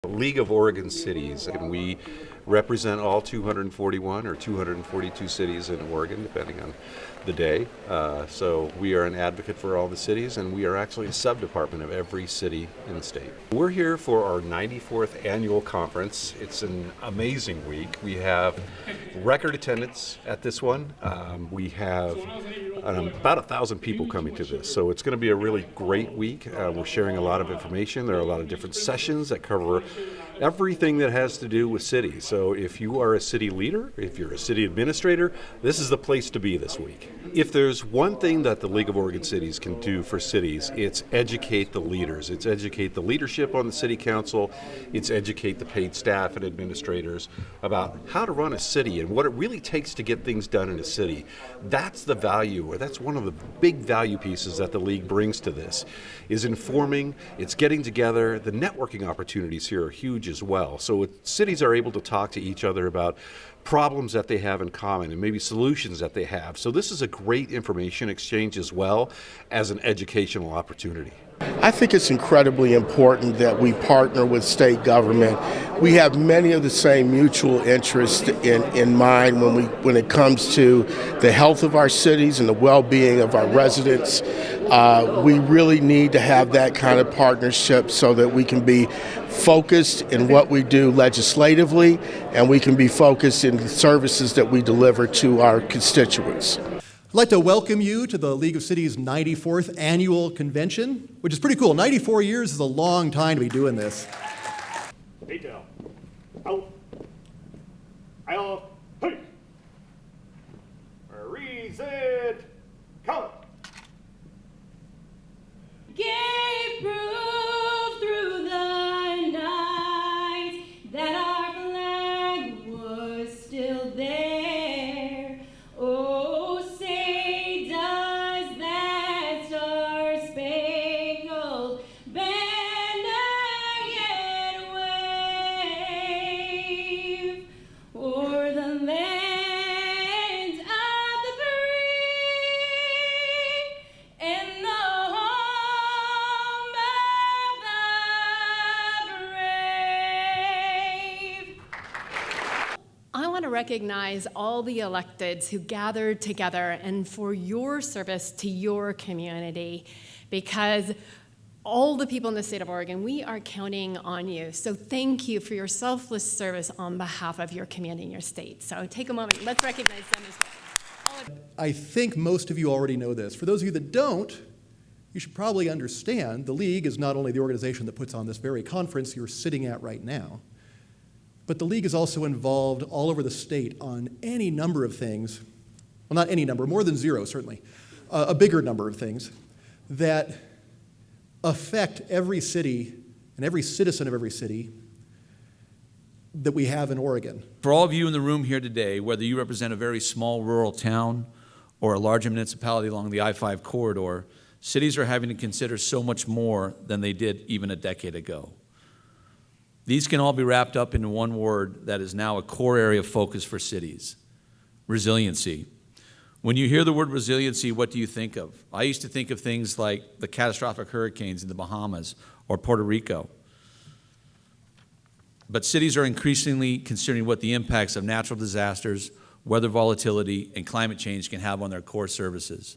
League of Oregon Cities, and we represent all 241 or 242 cities in Oregon, depending on the day. So we are an advocate for all the cities, and we are actually a sub-department of every city in the state. We're here for our 94th annual conference. It's an amazing week. We have record attendance at this one. We have about 1,000 people coming to this, so it's going to be a really great week. We're sharing a lot of information. There are a lot of different sessions that cover everything that has to do with cities. So if you are a city leader, if you're a city administrator, this is the place to be this week. If there's one thing that the League of Oregon Cities can do for cities, it's educate the leaders. It's educate the leadership on the city council. It's educate the paid staff and administrators about how to run a city and what it really takes to get things done in a city. That's the value, or that's one of the big value pieces that the League brings to this, is informing, it's getting together. The networking opportunities here are huge as well. So cities are able to talk to each other about problems that they have in common and maybe solutions that they have. So this is a great information exchange as well as an educational opportunity. I think it's incredibly important that we partner with state government. We have many of the same mutual interests in mind when it comes to the health of our cities and the well-being of our residents. We really need to have that kind of partnership so that we can be focused in what we do legislatively, and we can be focused in the services that we deliver to our constituents. I'd like to welcome you to the League of Cities 94th Annual Convention, which is pretty cool. 94 years is a long time to be doing this. Detail. Out. I'll hey. Reset. Count. Gave proof through the night that our flag was still there. Oh, say does that star-spangled banner yet wave o'er the land of the free and the home of the brave? I want to recognize all the electeds who gathered together and for your service to your community, because all the people in the state of Oregon, we are counting on you. So thank you for your selfless service on behalf of your community and your state. So take a moment, let's recognize them as well. I think most of you already know this. For those of you that don't, you should probably understand the League is not only the organization that puts on this very conference you're sitting at right now, but the League is also involved all over the state on any number of things, well, not any number, more than zero, certainly, a bigger number of things that affect every city and every citizen of every city that we have in Oregon. For all of you in the room here today, whether you represent a very small rural town or a larger municipality along the I-5 corridor, cities are having to consider so much more than they did even a decade ago. These can all be wrapped up into one word that is now a core area of focus for cities: resiliency. When you hear the word resiliency, what do you think of? I used to think of things like the catastrophic hurricanes in the Bahamas or Puerto Rico. But cities are increasingly considering what the impacts of natural disasters, weather volatility, and climate change can have on their core services.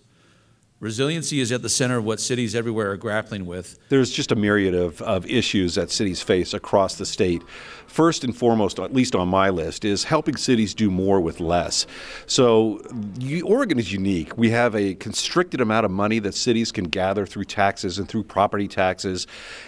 Resiliency is at the center of what cities everywhere are grappling with. There's just a myriad of issues that cities face across the state. First and foremost, at least on my list, is helping cities do more with less. So Oregon is unique. We have a constricted amount of money that cities can gather through taxes and through property taxes,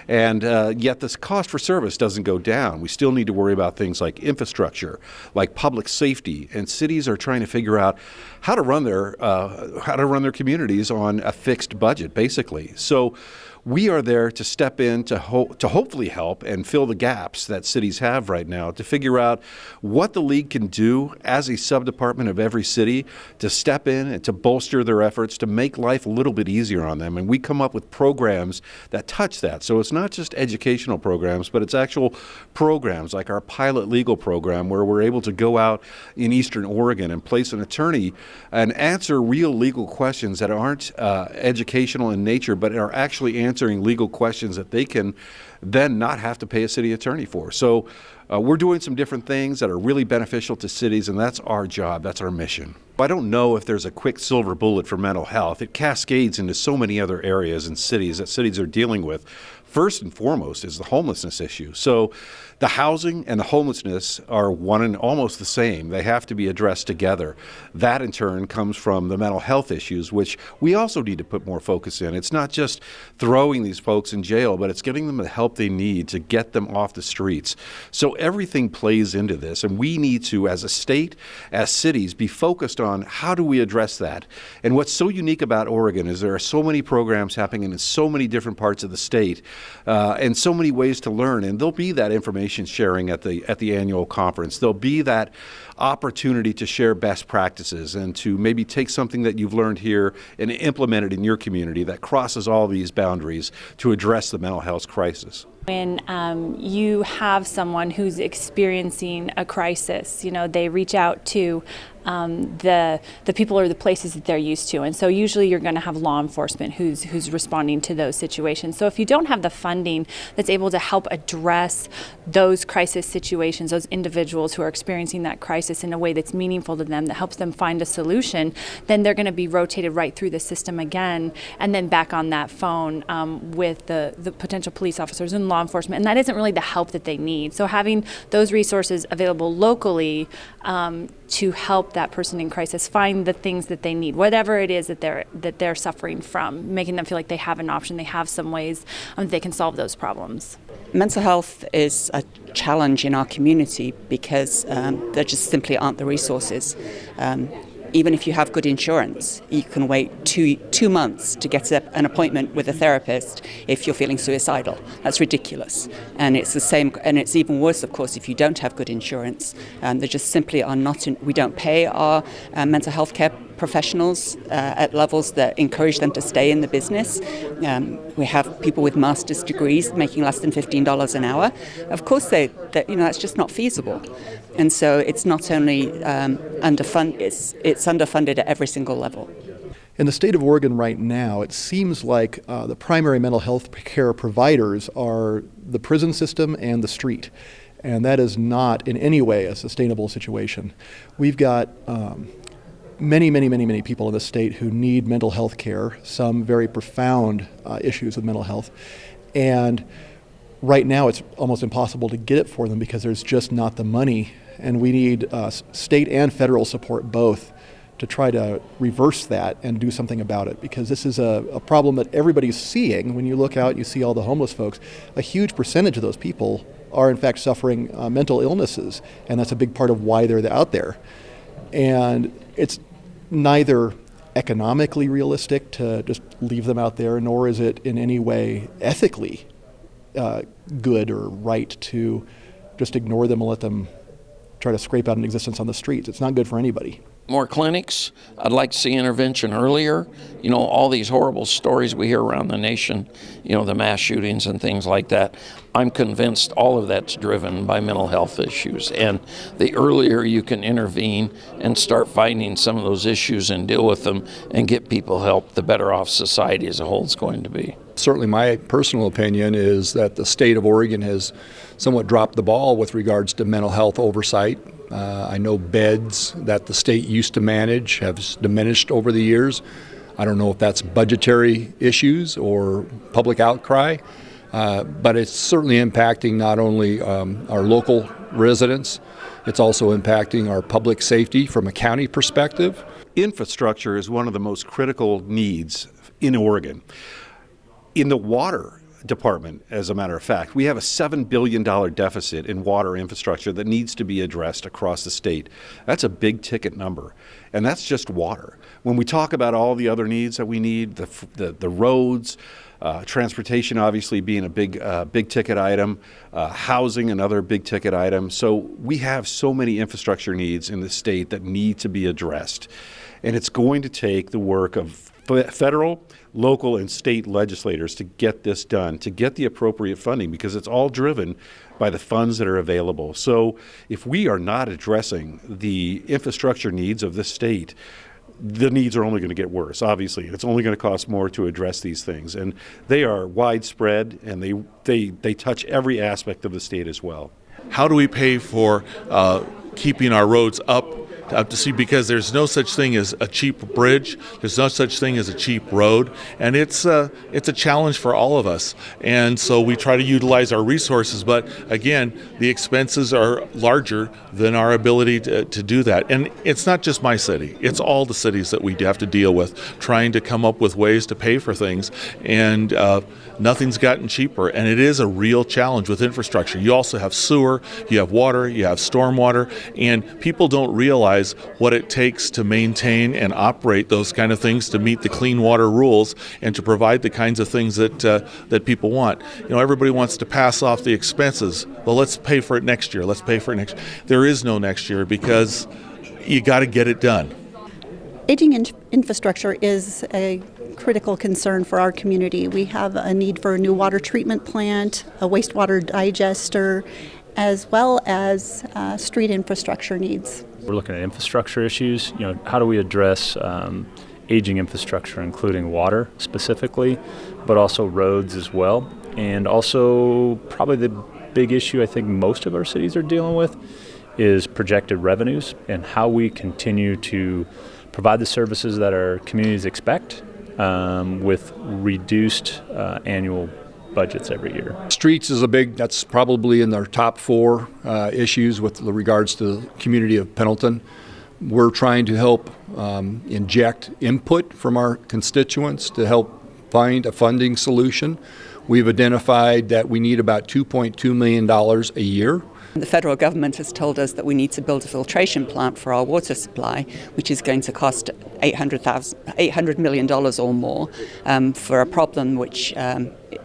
and yet this cost for service doesn't go down. We still need to worry about things like infrastructure, like public safety, and cities are trying to figure out how to run their communities on a fixed budget, basically. So we are there to step in to hopefully help and fill the gaps that cities have right now, to figure out what the League can do as a sub-department of every city to step in and to bolster their efforts to make life a little bit easier on them. And we come up with programs that touch that. So it's not just educational programs, but it's actual programs like our pilot legal program, where we're able to go out in Eastern Oregon and place an attorney and answer real legal questions that aren't educational in nature, but are actually answering legal questions that they can then not have to pay a city attorney for. So we're doing some different things that are really beneficial to cities, and that's our job, that's our mission. I don't know if there's a quick silver bullet for mental health. It cascades into so many other areas in cities that cities are dealing with. First and foremost is the homelessness issue. So the housing and the homelessness are one and almost the same. They have to be addressed together. That in turn comes from the mental health issues, which we also need to put more focus in. It's not just throwing these folks in jail, but it's getting them the help they need to get them off the streets. So everything plays into this, and we need to, as a state, as cities, be focused on how do we address that. And what's so unique about Oregon is there are so many programs happening in so many different parts of the state, and so many ways to learn. And there'll be that information sharing at the annual conference. There'll be that opportunity to share best practices and to maybe take something that you've learned here and implement it in your community that crosses all these boundaries to address the mental health crisis. When you have someone who's experiencing a crisis, they reach out to the people or the places that they're used to, and so usually you're going to have law enforcement who's responding to those situations. So if you don't have the funding that's able to help address those crisis situations, those individuals who are experiencing that crisis in a way that's meaningful to them, that helps them find a solution, then they're going to be rotated right through the system again, and then back on that phone with the potential police officers and law enforcement, and that isn't really the help that they need. So having those resources available locally to help that person in crisis find the things that they need, whatever it is that they're suffering from, making them feel like they have an option, they have some ways they can solve those problems. Mental health is a challenge in our community because there just simply aren't the resources. Even if you have good insurance, you can wait two months to get an appointment with a therapist if you're feeling suicidal. That's ridiculous. And it's the same, and it's even worse, of course, if you don't have good insurance. There just simply are not, we don't pay our mental health care professionals at levels that encourage them to stay in the business. We have people with master's degrees making less than $15 an hour. Of course, that's just not feasible. And so it's not only underfunded, it's underfunded at every single level. In the state of Oregon right now, it seems like the primary mental health care providers are the prison system and the street. And that is not in any way a sustainable situation. We've got many people in the state who need mental health care, some very profound issues with mental health. And right now it's almost impossible to get it for them because there's just not the money. And we need state and federal support both to try to reverse that and do something about it, because this is a problem that everybody's seeing. When you look out, you see all the homeless folks. A huge percentage of those people are in fact suffering mental illnesses, and that's a big part of why they're out there. And it's neither economically realistic to just leave them out there, nor is it in any way ethically good or right to just ignore them and let them try to scrape out an existence on the streets. It's not good for anybody. More clinics. I'd like to see intervention earlier. All these horrible stories we hear around the nation, the mass shootings and things like that. I'm convinced all of that's driven by mental health issues. And the earlier you can intervene and start finding some of those issues and deal with them and get people help, the better off society as a whole is going to be. Certainly my personal opinion is that the state of Oregon has somewhat dropped the ball with regards to mental health oversight. I know beds that the state used to manage have diminished over the years. I don't know if that's budgetary issues or public outcry, but it's certainly impacting not only our local residents, it's also impacting our public safety from a county perspective. Infrastructure is one of the most critical needs in Oregon. In the water department, as a matter of fact, we have a $7 billion deficit in water infrastructure that needs to be addressed across the state. That's a big ticket number, and that's just water. When we talk about all the other needs that we need, the roads, transportation obviously being a big ticket item, housing another big ticket item. So we have so many infrastructure needs in the state that need to be addressed. And it's going to take the work of federal, local, and state legislators to get this done, to get the appropriate funding, because it's all driven by the funds that are available. So if we are not addressing the infrastructure needs of the state, the needs are only going to get worse. Obviously, it's only going to cost more to address these things, and they are widespread, and they touch every aspect of the state as well. How do we pay for keeping our roads up to see, because there's no such thing as a cheap bridge, there's no such thing as a cheap road, and it's a challenge for all of us. And so we try to utilize our resources, but again, the expenses are larger than our ability to do that. And it's not just my city, it's all the cities that we have to deal with, trying to come up with ways to pay for things, and nothing's gotten cheaper, and it is a real challenge with infrastructure. You also have sewer, you have water, you have stormwater, and people don't realize what it takes to maintain and operate those kind of things, to meet the clean water rules and to provide the kinds of things that people want. You know, everybody wants to pass off the expenses. Well, let's pay for it next year. Let's pay for it next year. There is no next year, because you got to get it done. Aging infrastructure is a critical concern for our community. We have a need for a new water treatment plant, a wastewater digester, as well as street infrastructure needs. We're looking at infrastructure issues. You know, how do we address aging infrastructure, including water specifically, but also roads as well. And also probably the big issue I think most of our cities are dealing with is projected revenues and how we continue to provide the services that our communities expect with reduced annual budgets every year. Streets is that's probably in their top 4 issues with regards to the community of Pendleton. We're trying to help inject input from our constituents to help find a funding solution. We've identified that we need about $2.2 million a year. The federal government has told us that we need to build a filtration plant for our water supply, which is going to cost $800 million or more for a problem which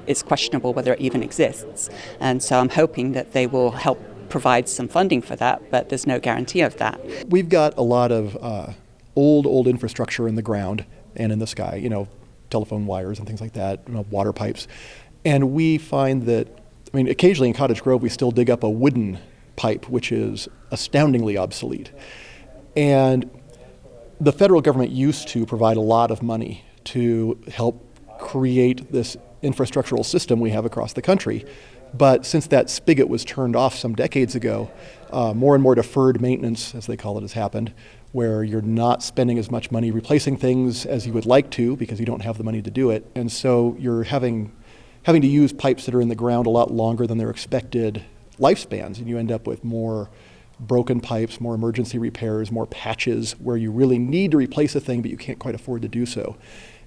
is questionable whether it even exists. And so I'm hoping that they will help provide some funding for that, but there's no guarantee of that. We've got a lot of old infrastructure in the ground and in the sky, you know, telephone wires and things like that, you know, water pipes. And we find that, I mean, occasionally in Cottage Grove, we still dig up a wooden pipe, which is astoundingly obsolete. And the federal government used to provide a lot of money to help create this infrastructural system we have across the country. But since that spigot was turned off some decades ago, more and more deferred maintenance, as they call it, has happened, where you're not spending as much money replacing things as you would like to because you don't have the money to do it. And so you're having to use pipes that are in the ground a lot longer than their expected lifespans, and you end up with more broken pipes, more emergency repairs, more patches where you really need to replace a thing but you can't quite afford to do so.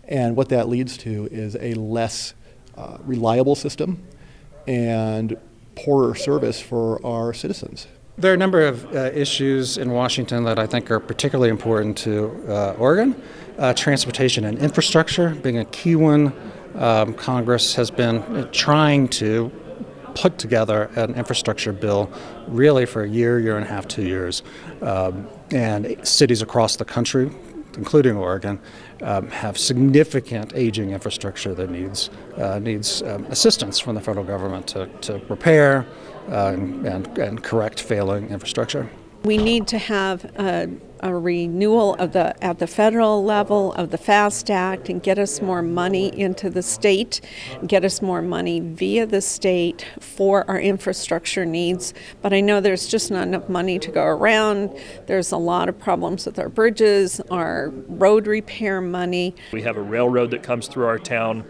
And what that leads to is a less reliable system and poorer service for our citizens. There are a number of issues in Washington that I think are particularly important to Oregon. Transportation and infrastructure being a key one. Congress has been trying to put together an infrastructure bill really for a year and a half, 2 years. And cities across the country, including Oregon, have significant aging infrastructure that needs assistance from the federal government to repair and correct failing infrastructure. We need to have a renewal of at the federal level of the FAST Act and get us more money into the state, get us more money via the state for our infrastructure needs. But I know there's just not enough money to go around. There's a lot of problems with our bridges, our road repair money. We have a railroad that comes through our town.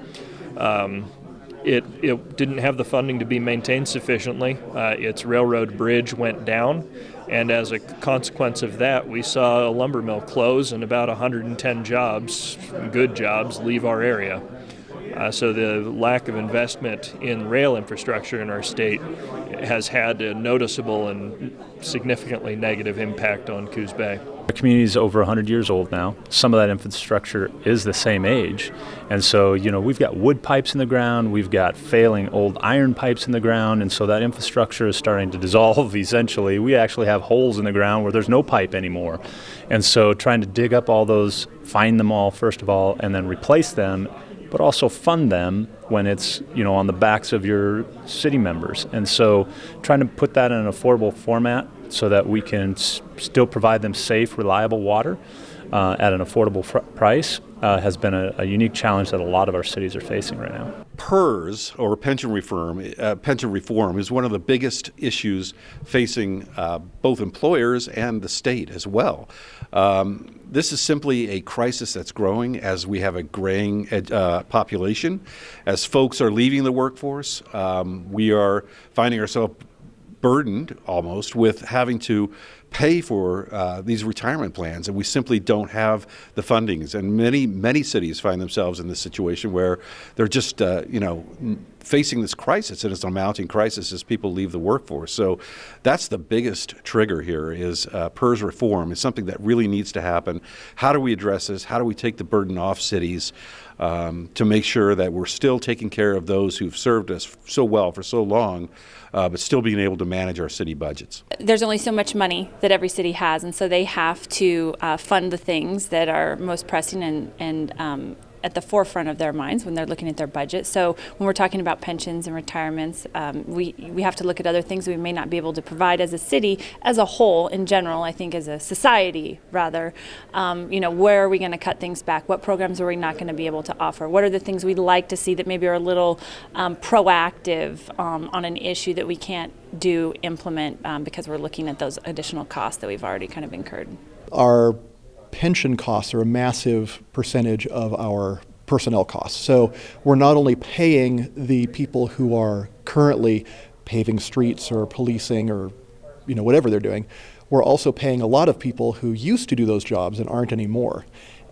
It didn't have the funding to be maintained sufficiently. Its railroad bridge went down, and as a consequence of that, we saw a lumber mill close and about 110 jobs, good jobs, leave our area. So the lack of investment in rail infrastructure in our state has had a noticeable and significantly negative impact on Coos Bay. The community is over 100 years old now. Some of that infrastructure is the same age. And so, you know, we've got wood pipes in the ground, we've got failing old iron pipes in the ground, and so that infrastructure is starting to dissolve essentially. We actually have holes in the ground where there's no pipe anymore. And so trying to dig up all those, find them all first of all, and then replace them, but also fund them when it's, you know, on the backs of your city members. And so trying to put that in an affordable format so that we can still provide them safe, reliable water at an affordable price has been a unique challenge that a lot of our cities are facing right now. PERS, or pension reform, is one of the biggest issues facing both employers and the state as well. This is simply a crisis that's growing as we have a graying population. As folks are leaving the workforce, we are finding ourselves burdened almost with having to pay for these retirement plans, and we simply don't have the fundings. And many cities find themselves in this situation where they're just facing this crisis, and it's a mounting crisis as people leave the workforce. So that's the biggest trigger here is PERS reform. It's something that really needs to happen. How do we address this? How do we take the burden off cities to make sure that we're still taking care of those who've served us so well for so long, but still being able to manage our city budgets? There's only so much money that every city has, and so they have to fund the things that are most pressing and at the forefront of their minds when they're looking at their budget. So when we're talking about pensions and retirements, we have to look at other things we may not be able to provide as a city as a whole in general, I think as a society rather. Where are we going to cut things back? What programs are we not going to be able to offer? What are the things we'd like to see that maybe are a little proactive on an issue that we can't implement because we're looking at those additional costs that we've already kind of incurred? Our pension costs are a massive percentage of our personnel costs. So we're not only paying the people who are currently paving streets or policing or whatever they're doing, we're also paying a lot of people who used to do those jobs and aren't anymore.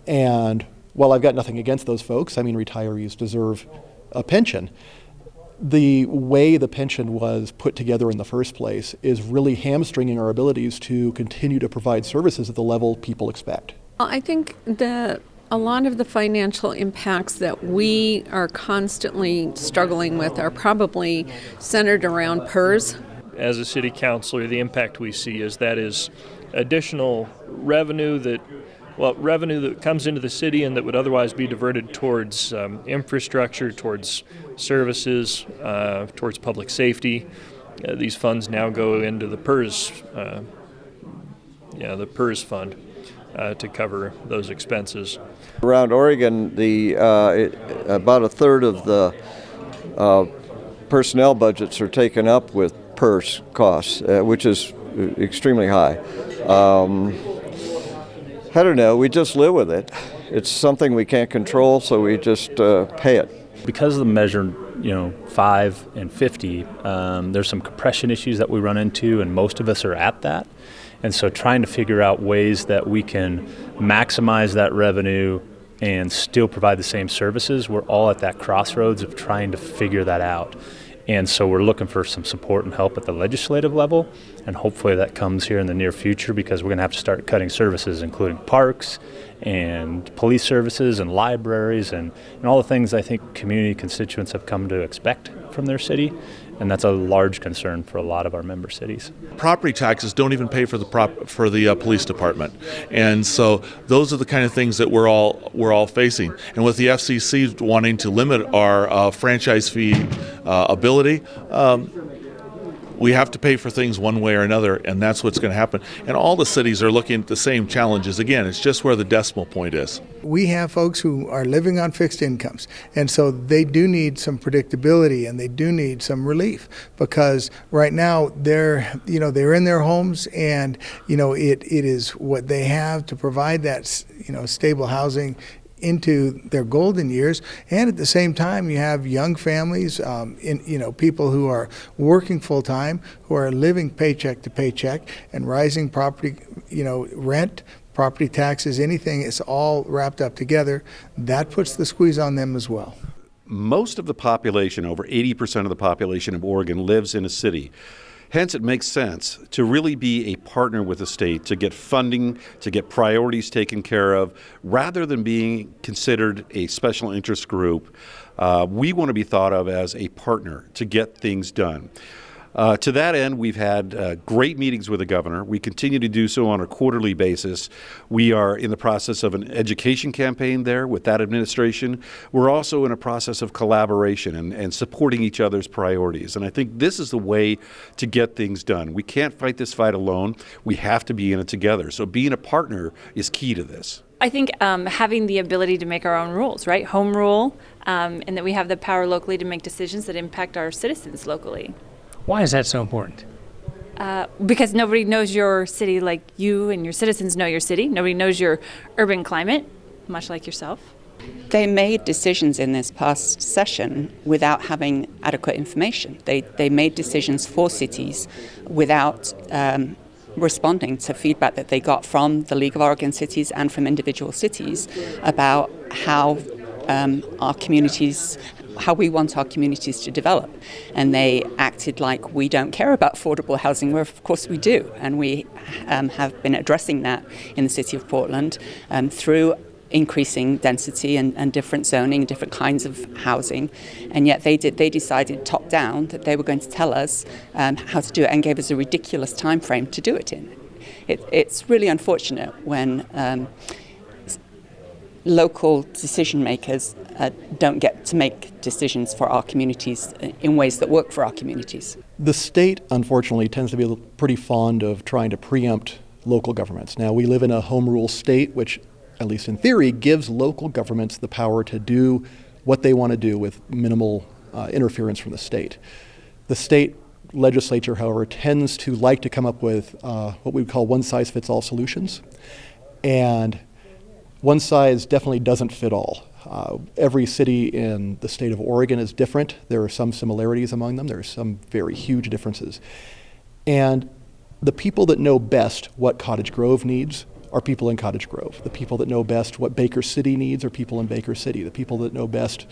And while I've got nothing against those folks, I mean, retirees deserve a pension. The way the pension was put together in the first place is really hamstringing our abilities to continue to provide services at the level people expect. I think that a lot of the financial impacts that we are constantly struggling with are probably centered around PERS. As a city councilor, the impact we see is that is additional revenue that comes into the city and that would otherwise be diverted towards infrastructure, towards services, towards public safety. These funds now go into the PERS, the PERS fund to cover those expenses. Around Oregon, about a third of the personnel budgets are taken up with PERS costs, which is extremely high. I don't know, we just live with it. It's something we can't control, so we just pay it. Because of the measure, 5 and 50, there's some compression issues that we run into, and most of us are at that. And so trying to figure out ways that we can maximize that revenue and still provide the same services, we're all at that crossroads of trying to figure that out. And so we're looking for some support and help at the legislative level, and hopefully that comes here in the near future because we're going to have to start cutting services, including parks and police services and libraries and all the things I think community constituents have come to expect from their city, and that's a large concern for a lot of our member cities. Property taxes don't even pay for the police department, and so those are the kind of things that we're all facing. And with the FCC wanting to limit our franchise fee ability, we have to pay for things one way or another, and that's what's going to happen. And all the cities are looking at the same challenges. Again, it's just where the decimal point is. We have folks who are living on fixed incomes, and so they do need some predictability and they do need some relief, because right now they're in their homes, and it is what they have to provide that stable housing into their golden years. And at the same time, you have young families, people who are working full time, who are living paycheck to paycheck, and rising property, rent, property taxes, anything, it's all wrapped up together. That puts the squeeze on them as well. Most of the population, over 80% of the population of Oregon, lives in a city. Hence, it makes sense to really be a partner with the state to get funding, to get priorities taken care of, rather than being considered a special interest group. We want to be thought of as a partner to get things done. To that end, we've had great meetings with the governor. We continue to do so on a quarterly basis. We are in the process of an education campaign there with that administration. We're also in a process of collaboration and supporting each other's priorities. And I think this is the way to get things done. We can't fight this fight alone. We have to be in it together. So being a partner is key to this. I think having the ability to make our own rules, right? Home rule, and that we have the power locally to make decisions that impact our citizens locally. Why is that so important? Because nobody knows your city like you and your citizens know your city. Nobody knows your urban climate, much like yourself. They made decisions in this past session without having adequate information. They made decisions for cities without responding to feedback that they got from the League of Oregon Cities and from individual cities about how our communities, how we want our communities to develop. And they acted like we don't care about affordable housing, where of course we do. And we have been addressing that in the city of Portland through increasing density and different zoning, different kinds of housing. And yet they decided top down that they were going to tell us how to do it and gave us a ridiculous time frame to do it in. It's really unfortunate when local decision makers don't get to make decisions for our communities in ways that work for our communities. The state, unfortunately, tends to be pretty fond of trying to preempt local governments. Now, we live in a home rule state, which, at least in theory, gives local governments the power to do what they want to do with minimal interference from the state. The state legislature, however, tends to like to come up with what we would call one-size-fits-all solutions. And one size definitely doesn't fit all. Every city in the state of Oregon is different. There are some similarities among them. There are some very huge differences. And the people that know best what Cottage Grove needs are people in Cottage Grove. The people that know best what Baker City needs are people in Baker City. The people that know best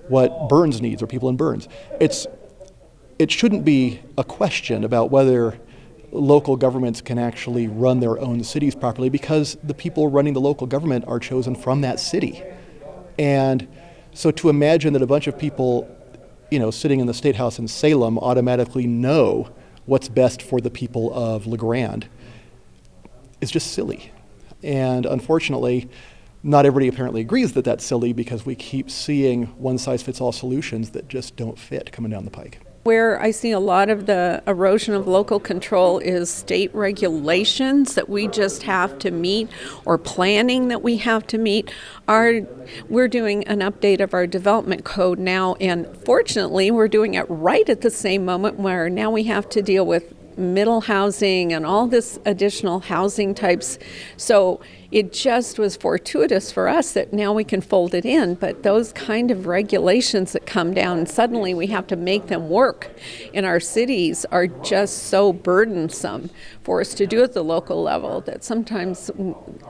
what Burns needs are people in Burns. It shouldn't be a question about whether local governments can actually run their own cities properly, because the people running the local government are chosen from that city. And so to imagine that a bunch of people, sitting in the State House in Salem automatically know what's best for the people of LeGrand is just silly. And unfortunately, not everybody apparently agrees that that's silly, because we keep seeing one-size-fits-all solutions that just don't fit coming down the pike. Where I see a lot of the erosion of local control is state regulations that we just have to meet, or planning that we have to meet. We're doing an update of our development code now, and fortunately we're doing it right at the same moment where now we have to deal with middle housing and all this additional housing types. So it just was fortuitous for us that now we can fold it in, but those kind of regulations that come down and suddenly we have to make them work in our cities are just so burdensome for us to do at the local level that sometimes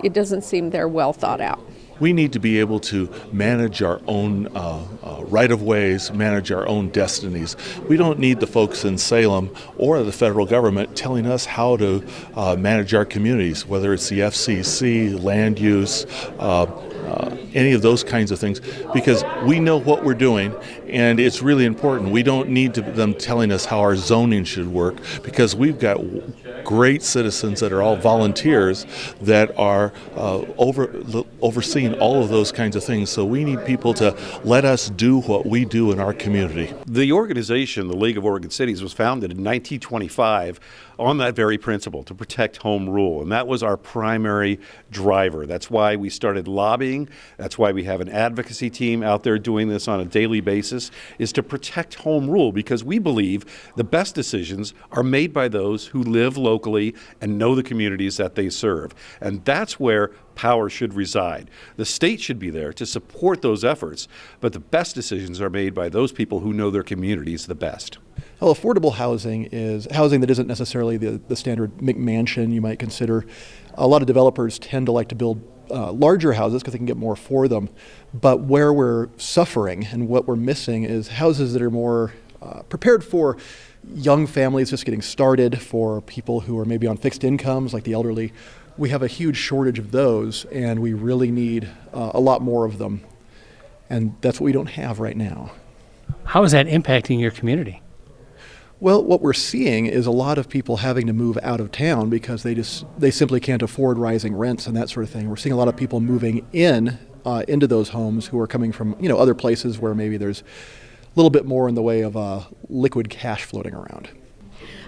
it doesn't seem they're well thought out. We need to be able to manage our own right-of-ways, manage our own destinies. We don't need the folks in Salem or the federal government telling us how to manage our communities, whether it's the FCC, land use, any of those kinds of things, because we know what we're doing, and it's really important. We don't need them telling us how our zoning should work, because we've got great citizens that are all volunteers that are overseeing all of those kinds of things. So we need people to let us do what we do in our community. The organization, the League of Oregon Cities, was founded in 1925 on that very principle, to protect home rule. And that was our primary driver. That's why we started lobbying. That's why we have an advocacy team out there doing this on a daily basis, is to protect home rule, because we believe the best decisions are made by those who live locally and know the communities that they serve. And that's where power should reside. The state should be there to support those efforts, but the best decisions are made by those people who know their communities the best. Well, affordable housing is housing that isn't necessarily the standard McMansion you might consider. A lot of developers tend to like to build larger houses because they can get more for them. But where we're suffering and what we're missing is houses that are more prepared for young families just getting started, for people who are maybe on fixed incomes, like the elderly. We have a huge shortage of those, and we really need a lot more of them. And that's what we don't have right now. How is that impacting your community? Well, what we're seeing is a lot of people having to move out of town because they simply can't afford rising rents and that sort of thing. We're seeing a lot of people moving into those homes who are coming from other places where maybe there's a little bit more in the way of liquid cash floating around.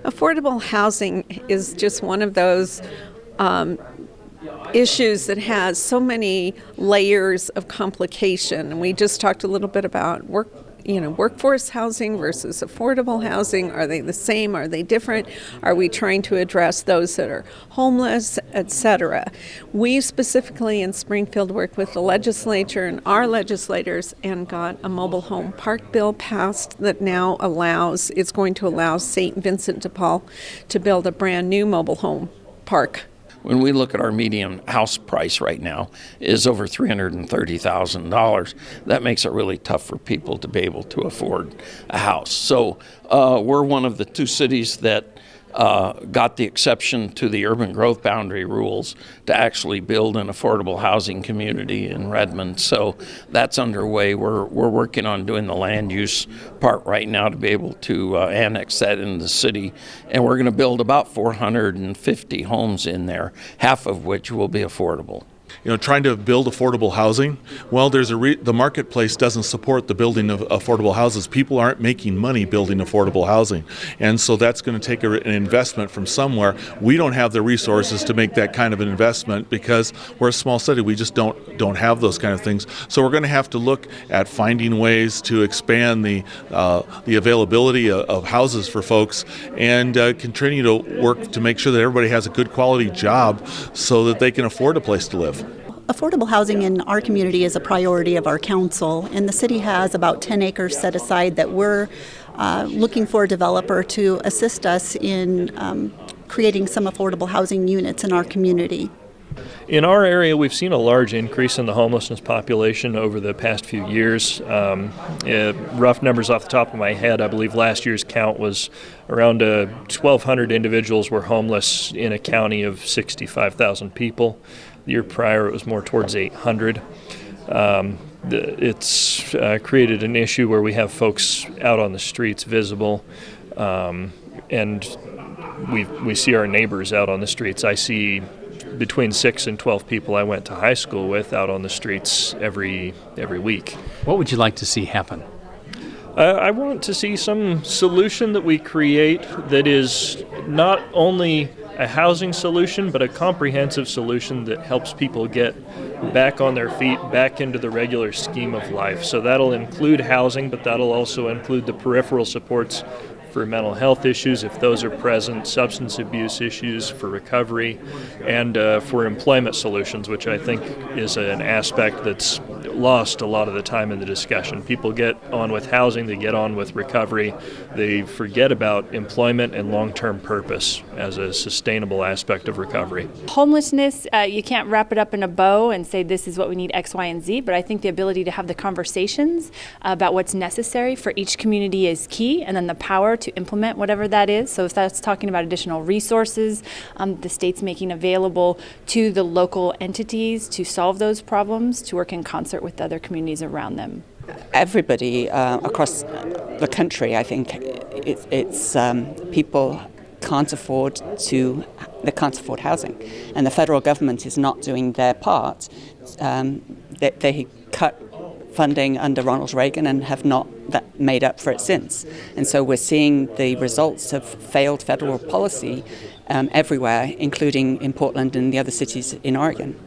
Affordable housing is just one of those issues that has so many layers of complication. We just talked a little bit about workforce housing versus affordable housing. Are they the same? Are they different? Are we trying to address those that are homeless, etc.? We specifically in Springfield worked with the legislature and our legislators and got a mobile home park bill passed that now it's going to allow St. Vincent de Paul to build a brand new mobile home park. When we look at our median house price right now is over $330,000. That makes it really tough for people to be able to afford a house. So we're one of the 2 cities that got the exception to the urban growth boundary rules to actually build an affordable housing community in Redmond. So that's underway. We're working on doing the land use part right now to be able to annex that into the city. And we're going to build about 450 homes in there, half of which will be affordable. Trying to build affordable housing, well, the marketplace doesn't support the building of affordable houses. People aren't making money building affordable housing, and so that's going to take an investment from somewhere. We don't have the resources to make that kind of an investment because we're a small city. We just don't have those kind of things. So we're going to have to look at finding ways to expand the availability of houses for folks and continue to work to make sure that everybody has a good quality job so that they can afford a place to live. Affordable housing in our community is a priority of our council, and the city has about 10 acres set aside that we're looking for a developer to assist us in creating some affordable housing units in our community. In our area, we've seen a large increase in the homelessness population over the past few years. Rough numbers off the top of my head, I believe last year's count was around 1,200 individuals were homeless in a county of 65,000 people. The year prior, it was more towards 800. It's created an issue where we have folks out on the streets visible, and we see our neighbors out on the streets. I see between 6 and 12 people I went to high school with out on the streets every week. What would you like to see happen? I want to see some solution that we create that is not only a housing solution, but a comprehensive solution that helps people get back on their feet, back into the regular scheme of life. So that'll include housing, but that'll also include the peripheral supports for mental health issues, if those are present, substance abuse issues, for recovery, and for employment solutions, which I think is an aspect that's lost a lot of the time in the discussion. People get on with housing, they get on with recovery, they forget about employment and long-term purpose as a sustainable aspect of recovery. Homelessness, you can't wrap it up in a bow and say this is what we need X, Y, and Z, but I think the ability to have the conversations about what's necessary for each community is key, and then the power to implement whatever that is. So if that's talking about additional resources, the state's making available to the local entities to solve those problems, to work in concert with the other communities around them. Everybody across the country, I think, it's people can't afford housing, and the federal government is not doing their part. They cut funding under Ronald Reagan and have not made up for it since. And so we're seeing the results of failed federal policy everywhere, including in Portland and the other cities in Oregon.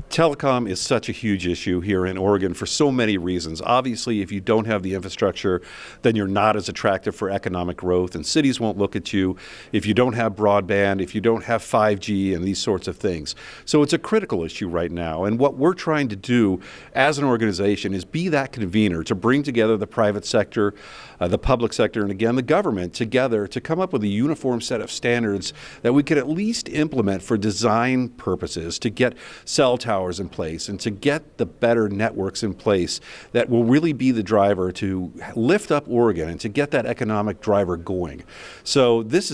Telecom is such a huge issue here in Oregon for so many reasons. Obviously, if you don't have the infrastructure, then you're not as attractive for economic growth, and cities won't look at you if you don't have broadband, if you don't have 5G and these sorts of things. So it's a critical issue right now, and what we're trying to do as an organization is be that convener to bring together the private sector, the public sector, and again, the government together to come up with a uniform set of standards that we could at least implement for design purposes to get cell towers towers in place and to get the better networks in place that will really be the driver to lift up Oregon and to get that economic driver going. So this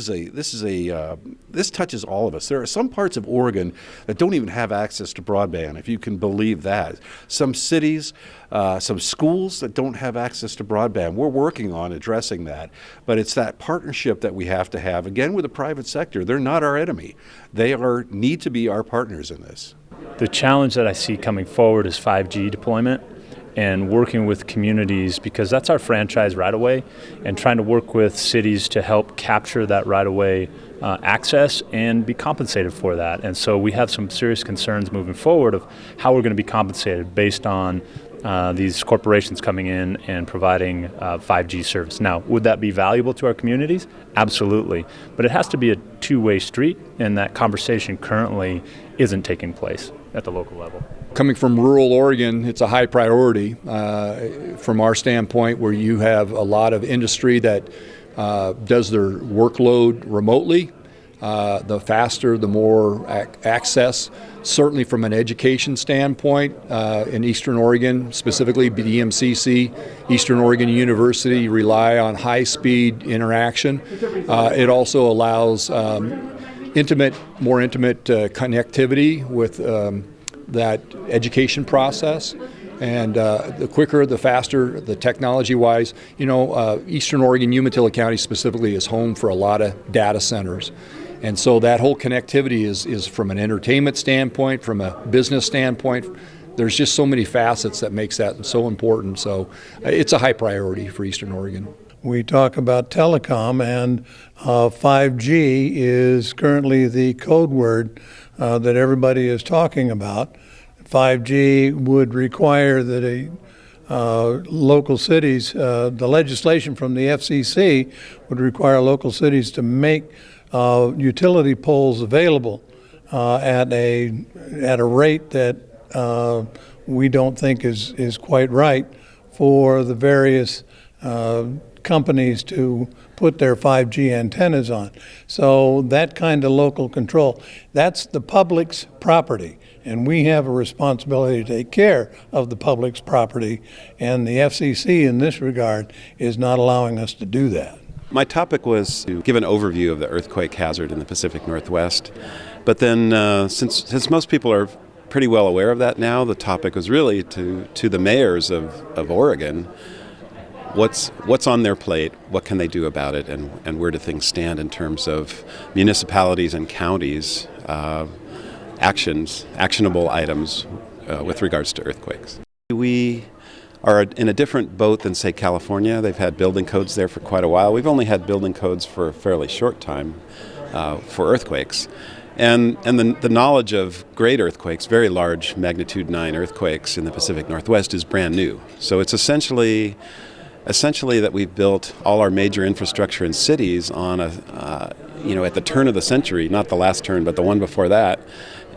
touches all of us. There are some parts of Oregon that don't even have access to broadband, if you can believe that. Some cities, some schools that don't have access to broadband. We're working on addressing that, but it's that partnership that we have to have, again, with the private sector. They're not our enemy. They need to be our partners in this. The challenge that I see coming forward is 5G deployment and working with communities, because that's our franchise right-of-way, and trying to work with cities to help capture that right-of-way access and be compensated for that. And so we have some serious concerns moving forward of how we're going to be compensated based on these corporations coming in and providing 5G service. Now, would that be valuable to our communities? Absolutely. But it has to be a two-way street, and that conversation currently isn't taking place at the local level. Coming from rural Oregon, it's a high priority from our standpoint, where you have a lot of industry that does their workload remotely. The faster, the more access. Certainly from an education standpoint, in Eastern Oregon, specifically BDMCC, Eastern Oregon University, rely on high-speed interaction. It also allows more intimate connectivity with that education process. And the quicker, the faster, the technology-wise. Eastern Oregon, Umatilla County specifically, is home for a lot of data centers. And so that whole connectivity is from an entertainment standpoint, from a business standpoint. There's just so many facets that makes that so important. So it's a high priority for Eastern Oregon. We talk about telecom, and 5G is currently the code word that everybody is talking about. 5G would require that local cities, the legislation from the FCC would require local cities to make utility poles available at a rate that we don't think is quite right for the various companies to put their 5G antennas on. So that kind of local control, that's the public's property, and we have a responsibility to take care of the public's property, and the FCC in this regard is not allowing us to do that. My topic was to give an overview of the earthquake hazard in the Pacific Northwest, but then since most people are pretty well aware of that now, the topic was really to the mayors of Oregon. What's on their plate, what can they do about it, and where do things stand in terms of municipalities and counties' actionable items with regards to earthquakes. We are in a different boat than, say, California. They've had building codes there for quite a while. We've only had building codes for a fairly short time for earthquakes. And the knowledge of great earthquakes, very large magnitude 9 earthquakes in the Pacific Northwest, is brand new. So it's essentially that we've built all our major infrastructure in cities on at the turn of the century, not the last turn, but the one before that.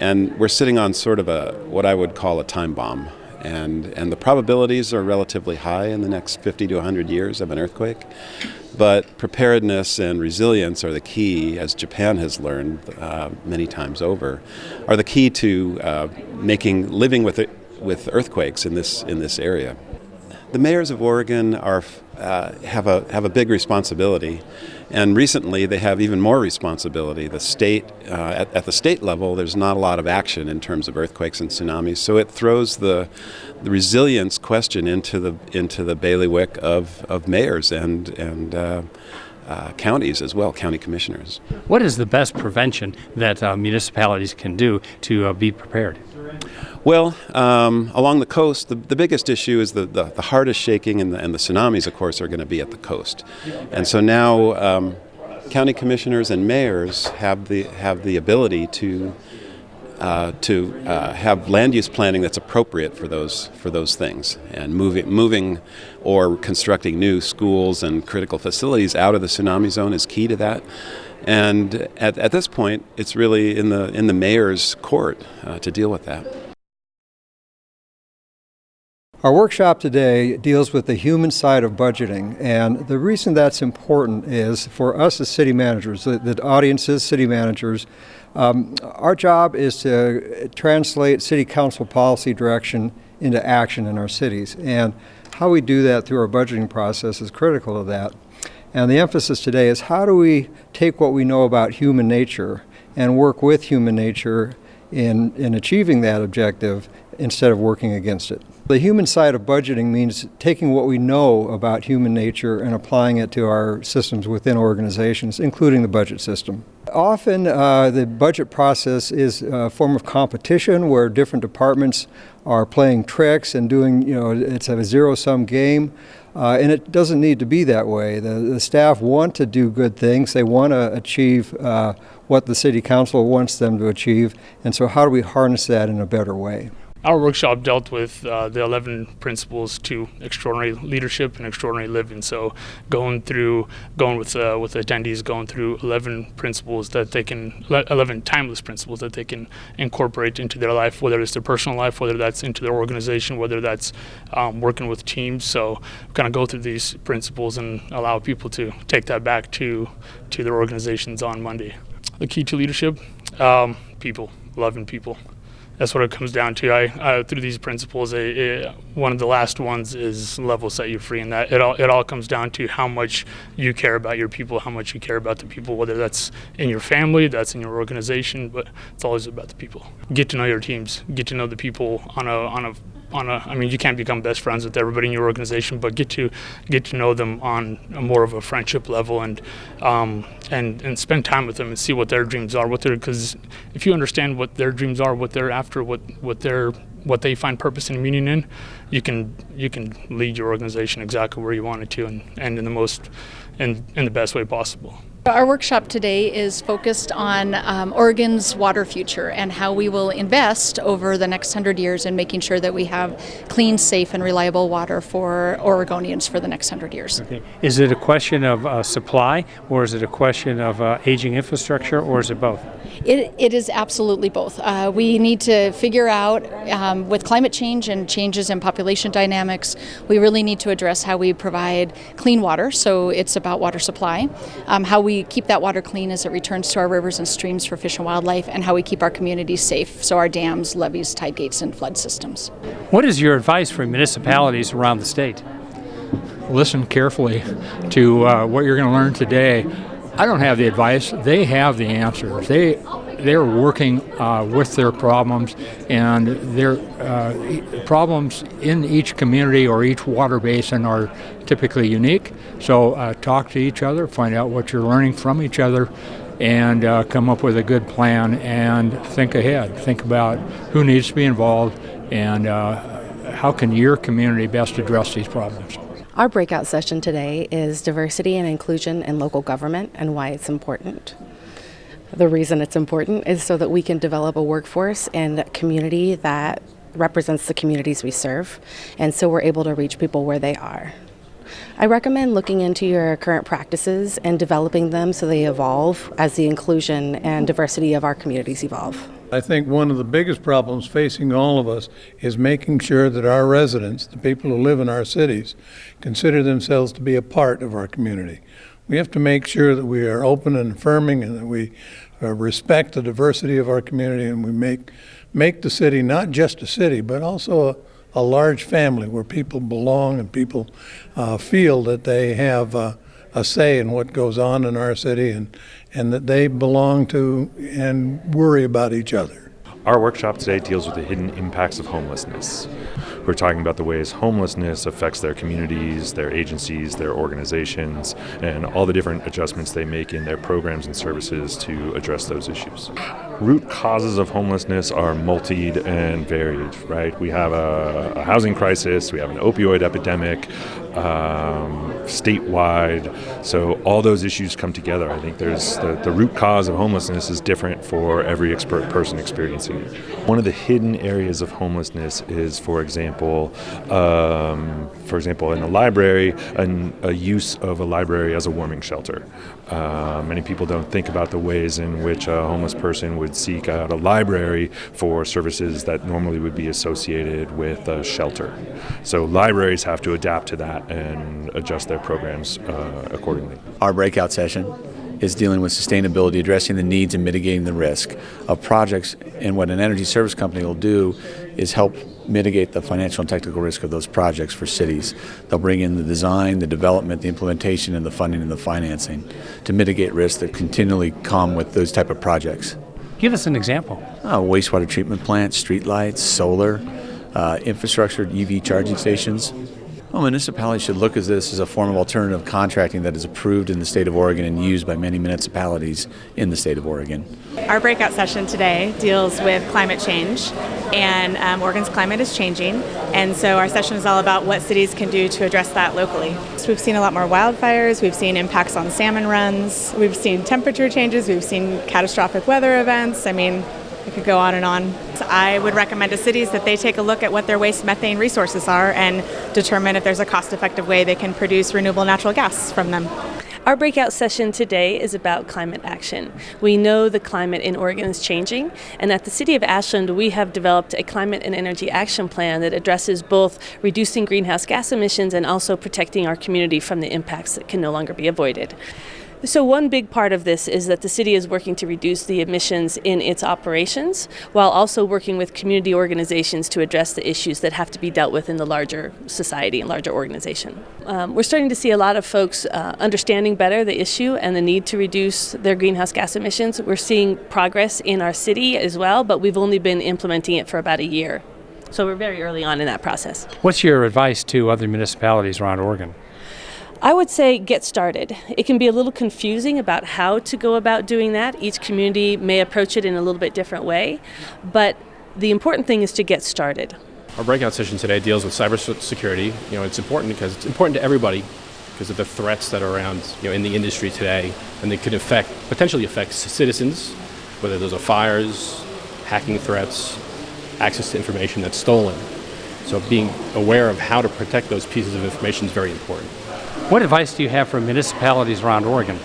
And we're sitting on sort of what I would call a time bomb. And the probabilities are relatively high in the next 50 to 100 years of an earthquake. But preparedness and resilience are the key, as Japan has learned many times over, are the key to living with earthquakes in this area. The mayors of Oregon have a big responsibility, and recently they have even more responsibility. The state, at the state level, there's not a lot of action in terms of earthquakes and tsunamis, so it throws the resilience question into the bailiwick of mayors and counties as well, county commissioners. What is the best prevention that municipalities can do to be prepared? Well, along the coast, the biggest issue is the hardest shaking, and the tsunamis, of course, are going to be at the coast. And so now county commissioners and mayors have the ability to have land use planning that's appropriate for those things, and moving or constructing new schools and critical facilities out of the tsunami zone is key to that. And at this point, it's really in the mayor's court to deal with that. Our workshop today deals with the human side of budgeting, and the reason that's important is for us as city managers, the audiences, city managers, our job is to translate city council policy direction into action in our cities, and how we do that through our budgeting process is critical to that. And the emphasis today is how do we take what we know about human nature and work with human nature in achieving that objective instead of working against it. The human side of budgeting means taking what we know about human nature and applying it to our systems within organizations, including the budget system. Often the budget process is a form of competition where different departments are playing tricks and doing, it's a zero-sum game. And it doesn't need to be that way. The staff want to do good things. They want to achieve what the city council wants them to achieve. And so how do we harness that in a better way? Our workshop dealt with the 11 principles to extraordinary leadership and extraordinary living. So going with attendees, going through 11 principles that they can, 11 timeless principles that they can incorporate into their life, whether it's their personal life, whether that's into their organization, whether that's working with teams. So kind of go through these principles and allow people to take that back to their organizations on Monday. The key to leadership, people, loving people. That's what it comes down to. Through these principles, one of the last ones is level set you free, and that it all comes down to how much you care about your people, how much you care about the people, whether that's in your family, that's in your organization, but it's always about the people. Get to know your teams, get to know the people I mean, you can't become best friends with everybody in your organization, but get to know them on more of a friendship level, and spend time with them and see what their dreams are, because if you understand what their dreams are, what they're after, what they find purpose and meaning in, you can lead your organization exactly where you want it to, and in the best way possible. Our workshop today is focused on Oregon's water future and how we will invest over the next 100 years in making sure that we have clean, safe, and reliable water for Oregonians for the next 100 years. Okay. Is it a question of supply, or is it a question of aging infrastructure, or is it both? It is absolutely both. We need to figure out, with climate change and changes in population dynamics, we really need to address how we provide clean water, so it's about water supply, how we keep that water clean as it returns to our rivers and streams for fish and wildlife, and how we keep our communities safe, so our dams, levees, tide gates, and flood systems. What is your advice for municipalities around the state? Listen carefully to what you're going to learn today. I don't have the advice. They have the answers. They're working with their problems, and their problems in each community or each water basin are typically unique. So talk to each other, find out what you're learning from each other, and come up with a good plan and think ahead. Think about who needs to be involved and how can your community best address these problems. Our breakout session today is diversity and inclusion in local government and why it's important. The reason it's important is so that we can develop a workforce and a community that represents the communities we serve, and so we're able to reach people where they are. I recommend looking into your current practices and developing them so they evolve as the inclusion and diversity of our communities evolve. I think one of the biggest problems facing all of us is making sure that our residents, the people who live in our cities, consider themselves to be a part of our community. We have to make sure that we are open and affirming, and that we respect the diversity of our community, and we make the city not just a city, but also a large family where people belong and people feel that they have a say in what goes on in our city, and that they belong to and worry about each other. Our workshop today deals with the hidden impacts of homelessness. We're talking about the ways homelessness affects their communities, their agencies, their organizations, and all the different adjustments they make in their programs and services to address those issues. Root causes of homelessness are multied and varied, right? We have a housing crisis, we have an opioid epidemic, statewide, so all those issues come together. I think there's the root cause of homelessness is different for every person experiencing it. One of the hidden areas of homelessness is, for example, in the library, a use of a library as a warming shelter, Many people don't think about the ways in which a homeless person would seek out a library for services that normally would be associated with a shelter. So libraries have to adapt to that and adjust their programs accordingly. Our breakout session is dealing with sustainability, addressing the needs and mitigating the risk of projects. And what an energy service company will do is help mitigate the financial and technical risk of those projects for cities. They'll bring in the design, the development, the implementation, and the funding and the financing to mitigate risks that continually come with those type of projects. Give us an example. Wastewater treatment plants, streetlights, solar, infrastructure, EV charging stations. Well, municipalities should look at this as a form of alternative contracting that is approved in the state of Oregon and used by many municipalities in the state of Oregon. Our breakout session today deals with climate change, and Oregon's climate is changing, and so our session is all about what cities can do to address that locally. So we've seen a lot more wildfires, we've seen impacts on salmon runs, we've seen temperature changes, we've seen catastrophic weather events. I mean, it could go on and on. So I would recommend to cities that they take a look at what their waste methane resources are and determine if there's a cost-effective way they can produce renewable natural gas from them. Our breakout session today is about climate action. We know the climate in Oregon is changing, and at the City of Ashland, we have developed a climate and energy action plan that addresses both reducing greenhouse gas emissions and also protecting our community from the impacts that can no longer be avoided. So one big part of this is that the city is working to reduce the emissions in its operations while also working with community organizations to address the issues that have to be dealt with in the larger society and larger organization. We're starting to see a lot of folks understanding better the issue and the need to reduce their greenhouse gas emissions. We're seeing progress in our city as well, but we've only been implementing it for about a year. So we're very early on in that process. What's your advice to other municipalities around Oregon? I would say get started. It can be a little confusing about how to go about doing that. Each community may approach it in a little bit different way, but the important thing is to get started. Our breakout session today deals with cybersecurity. It's important because it's important to everybody because of the threats that are around, in the industry today, and they could potentially affect citizens, whether those are fires, hacking threats, access to information that's stolen. So being aware of how to protect those pieces of information is very important. What advice do you have for municipalities around Oregon?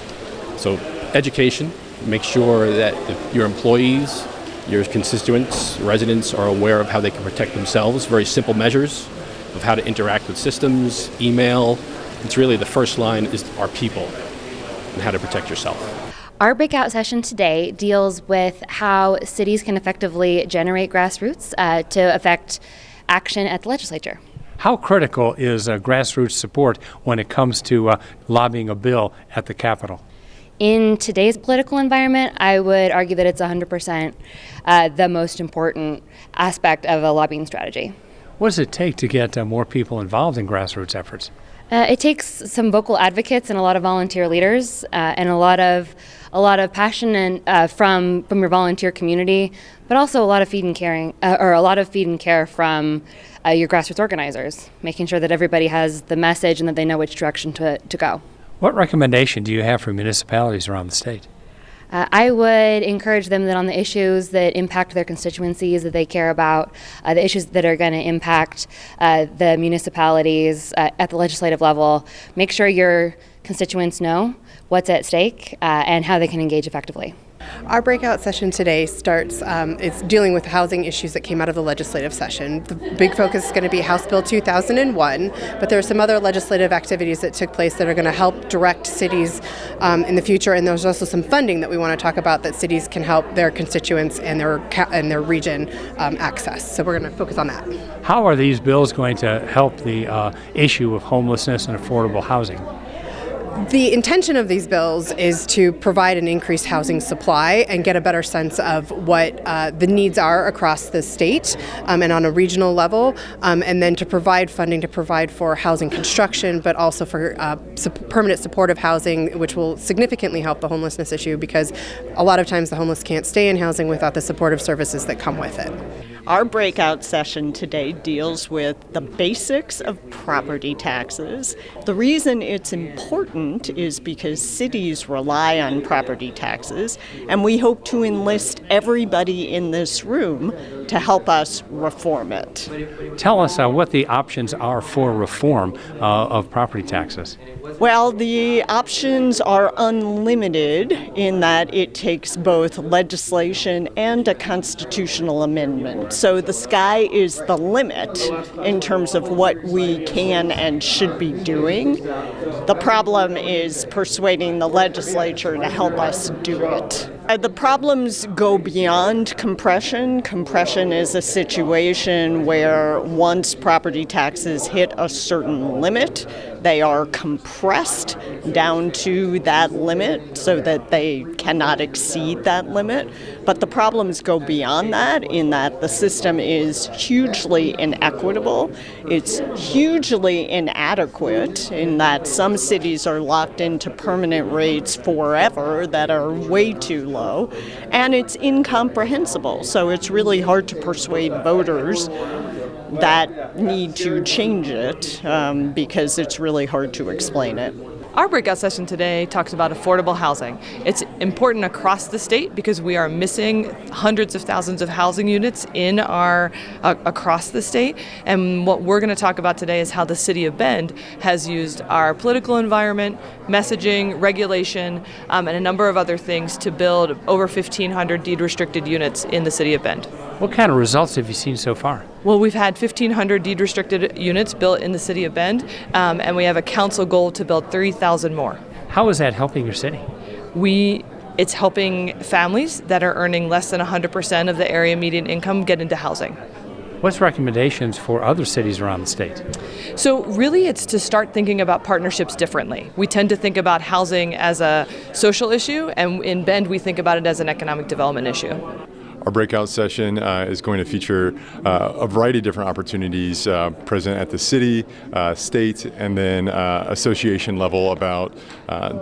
So education, make sure that your employees, your constituents, residents are aware of how they can protect themselves. Very simple measures of how to interact with systems, email. It's really the first line is our people and how to protect yourself. Our breakout session today deals with how cities can effectively generate grassroots to affect action at the legislature. How critical is grassroots support when it comes to lobbying a bill at the Capitol? In today's political environment, I would argue that it's 100% the most important aspect of a lobbying strategy. What does it take to get more people involved in grassroots efforts? It takes some vocal advocates and a lot of volunteer leaders and a lot of passion and from your volunteer community, but also a lot of feed and care from your grassroots organizers, making sure that everybody has the message and that they know which direction to go. What recommendation do you have for municipalities around the state? I would encourage them that on the issues that impact their constituencies that they care about, the issues that are going to impact the municipalities at the legislative level, make sure your constituents know what's at stake and how they can engage effectively. Our breakout session today starts, it's dealing with housing issues that came out of the legislative session. The big focus is going to be House Bill 2001, but there are some other legislative activities that took place that are going to help direct cities in the future, and there's also some funding that we want to talk about that cities can help their constituents and their region access. So we're going to focus on that. How are these bills going to help the issue of homelessness and affordable housing? The intention of these bills is to provide an increased housing supply and get a better sense of what the needs are across the state and on a regional level, and then to provide funding to provide for housing construction, but also for permanent supportive housing, which will significantly help the homelessness issue because a lot of times the homeless can't stay in housing without the supportive services that come with it. Our breakout session today deals with the basics of property taxes. The reason it's important is because cities rely on property taxes, and we hope to enlist everybody in this room to help us reform it. Tell us what the options are for reform of property taxes. Well, the options are unlimited in that it takes both legislation and a constitutional amendment. So the sky is the limit in terms of what we can and should be doing. The problem is persuading the legislature to help us do it. The problems go beyond compression. Compression is a situation where once property taxes hit a certain limit, they are compressed down to that limit so that they cannot exceed that limit. But the problems go beyond that in that the system is hugely inequitable. It's hugely inadequate in that some cities are locked into permanent rates forever that are way too low, and it's incomprehensible. So it's really hard to persuade voters that need to change it because it's really hard to explain it. Our breakout session today talks about affordable housing. It's important across the state because we are missing hundreds of thousands of housing units in our across the state. And what we're going to talk about today is how the City of Bend has used our political environment, messaging, regulation, and a number of other things to build over 1,500 deed-restricted units in the City of Bend. What kind of results have you seen so far? Well, we've had 1,500 deed-restricted units built in the City of Bend, and we have a council goal to build 3,000 more. How is that helping your city? It's helping families that are earning less than 100% of the area median income get into housing. What's recommendations for other cities around the state? So really it's to start thinking about partnerships differently. We tend to think about housing as a social issue, and in Bend we think about it as an economic development issue. Our breakout session is going to feature a variety of different opportunities present at the city, state, and then association level about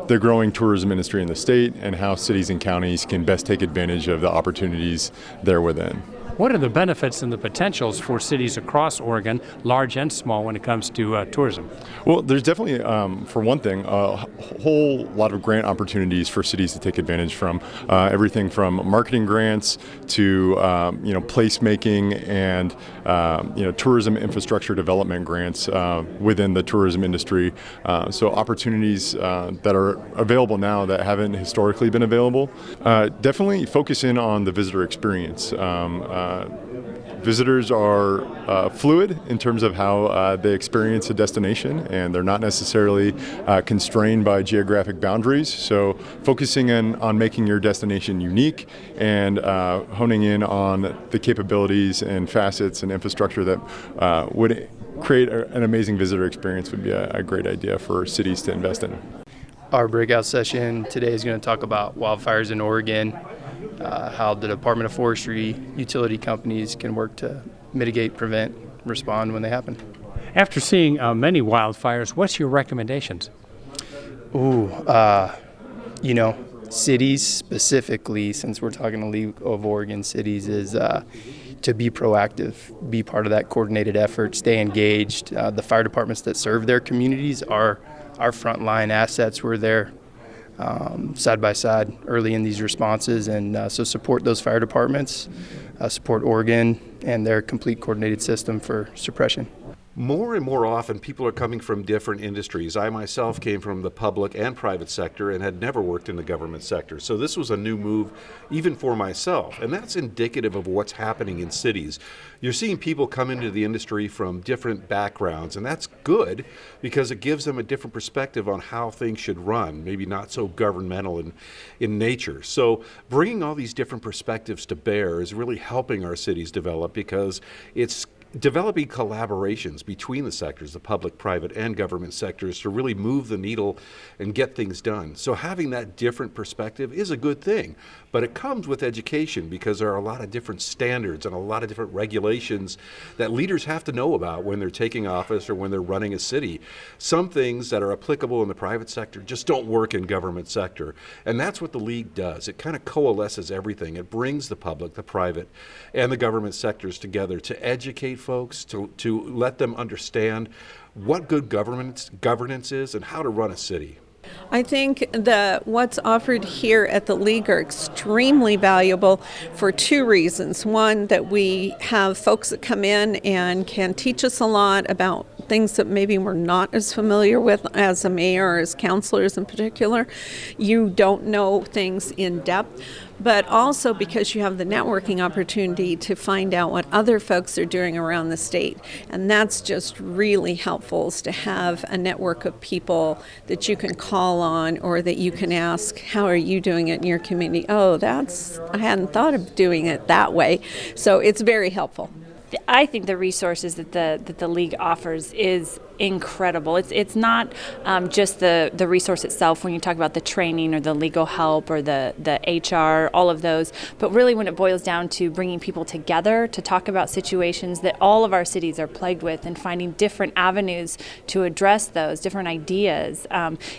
the growing tourism industry in the state and how cities and counties can best take advantage of the opportunities there within. What are the benefits and the potentials for cities across Oregon, large and small, when it comes to tourism? Well, there's definitely, for one thing, a whole lot of grant opportunities for cities to take advantage from. Everything from marketing grants to placemaking and tourism infrastructure development grants within the tourism industry. So opportunities that are available now that haven't historically been available. Definitely focus in on the visitor experience. Visitors are fluid in terms of how they experience a destination, and they're not necessarily constrained by geographic boundaries. So focusing on making your destination unique and honing in on the capabilities and facets and infrastructure that would create an amazing visitor experience would be a great idea for cities to invest in. Our breakout session today is going to talk about wildfires in Oregon, how the Department of Forestry, utility companies can work to mitigate, prevent, respond when they happen. After seeing many wildfires, what's your recommendations? Cities specifically, since we're talking to League of Oregon cities, is to be proactive, be part of that coordinated effort, stay engaged. The fire departments that serve their communities are our frontline assets. We're there side by side early in these responses, and so support those fire departments, support Oregon and their complete coordinated system for suppression. More and more often, people are coming from different industries. I myself came from the public and private sector and had never worked in the government sector. So this was a new move even for myself. And that's indicative of what's happening in cities. You're seeing people come into the industry from different backgrounds, and that's good because it gives them a different perspective on how things should run, maybe not so governmental in nature. So bringing all these different perspectives to bear is really helping our cities develop because it's developing collaborations between the sectors, the public, private, and government sectors to really move the needle and get things done. So having that different perspective is a good thing, but it comes with education because there are a lot of different standards and a lot of different regulations that leaders have to know about when they're taking office or when they're running a city. Some things that are applicable in the private sector just don't work in government sector, and that's what the League does. It kind of coalesces everything. It brings the public, the private, and the government sectors together to educate folks, to let them understand what good governance is and how to run a city. I think that what's offered here at the League are extremely valuable for two reasons. One, that we have folks that come in and can teach us a lot about things that maybe we're not as familiar with as a mayor or as councilors in particular. You don't know things in depth, but also because you have the networking opportunity to find out what other folks are doing around the state. And that's just really helpful, is to have a network of people that you can call on or that you can ask, how are you doing it in your community? Oh, I hadn't thought of doing it that way. So it's very helpful. I think the resources that the League offers is incredible. It's not just the resource itself when you talk about the training or the legal help or the HR, all of those, but really when it boils down to bringing people together to talk about situations that all of our cities are plagued with and finding different avenues to address those, different ideas.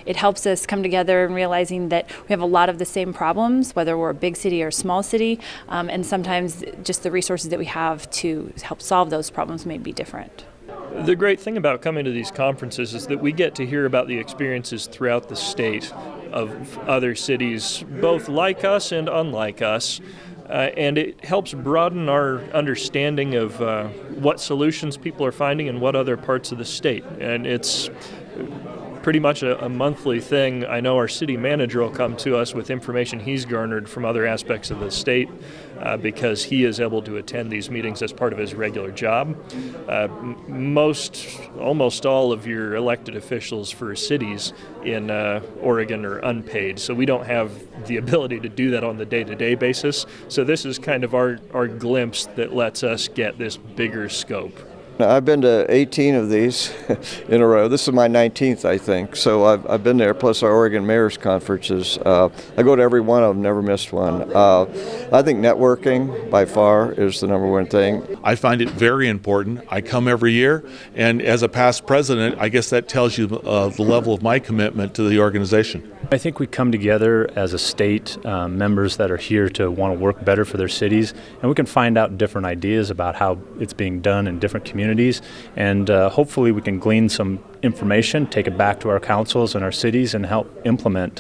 It helps us come together and realizing that we have a lot of the same problems, whether we're a big city or a small city, and sometimes just the resources that we have to help solve those problems may be different. The great thing about coming to these conferences is that we get to hear about the experiences throughout the state of other cities, both like us and unlike us, and it helps broaden our understanding of what solutions people are finding in what other parts of the state. And it's pretty much a monthly thing. I know our city manager will come to us with information he's garnered from other aspects of the state because he is able to attend these meetings as part of his regular job. Almost all of your elected officials for cities in Oregon are unpaid, so we don't have the ability to do that on the day-to-day basis. So this is kind of our glimpse that lets us get this bigger scope. I've been to 18 of these in a row. This is my 19th, I think. So I've been there, plus our Oregon Mayor's Conferences. I go to every one of them, never missed one. I think networking, by far, is the number one thing. I find it very important. I come every year, and as a past president, I guess that tells you the level of my commitment to the organization. I think we come together as a state, members that are here to want to work better for their cities, and we can find out different ideas about how it's being done in different communities, and hopefully we can glean some information, take it back to our councils and our cities, and help implement